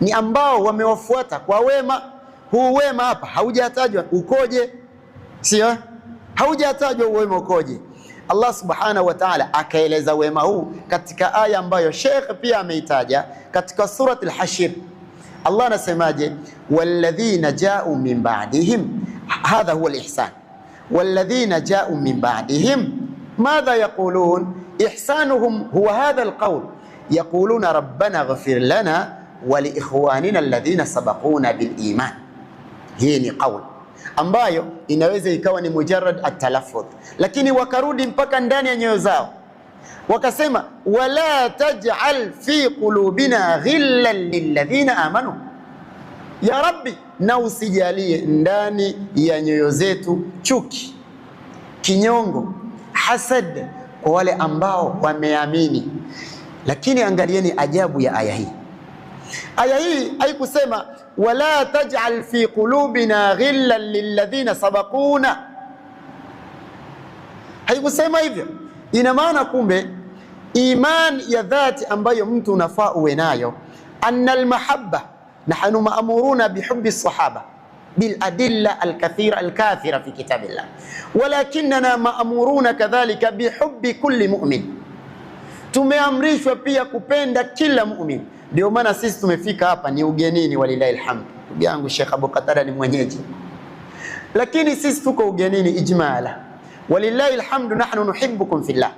ni ambao wamewafuata kwa wema. Huu wema hapa haujatajwa ukoje, sio? Haujatajwa wema ukoje. Allah subhanahu wa ta'ala akaeleza wema huu katika aya ambayo Sheikh pia ameitaja katika surat al-Hashr. Allah anasemaje? walladhina ja'u min ba'dihim, hadha huwa al-ihsan. walladhina ja'u min ba'dihim madha yaqulun? ihsanuhum huwa hadha al-qawl, yaquluna rabbana ighfir lana wa li ikhwanina alladhina sabaquna bil iman. Hii ni qawl ambayo inaweza ikawa ni mujarrad at-talaffuz, lakini wakarudi mpaka ndani ya nyoyo zao wakasema wala taj'al fi qulubina ghillan lilladhina amanu, ya rabbi, na usijalie ndani ya nyoyo zetu chuki, kinyongo, hasad kwa wale ambao wameamini. Lakini angalieni ajabu ya aya hii. Aya hii haikusema wala taj'al fi qulubina ghillan lilladhina sabaquna, haikusema hivyo. Ina maana kumbe iman ya dhati ambayo mtu unafaa uwe nayo, anna almahabba, nahnu ma'muruna bihubbi as-sahaba bil adilla al-kathira al-kathira fi kitabillah, walakinna ma'muruna kadhalika bihubbi kulli mu'min. Tumeamrishwa pia kupenda kila mu'min. Ndio maana sisi tumefika hapa ni ugenini, walilahi alhamd. Ndugu yangu Sheikh Abu Qatada ni mwenyeji, lakini sisi tuko ugenini ijmala, walilahi alhamd. Nahnu nuhibbukum fillah.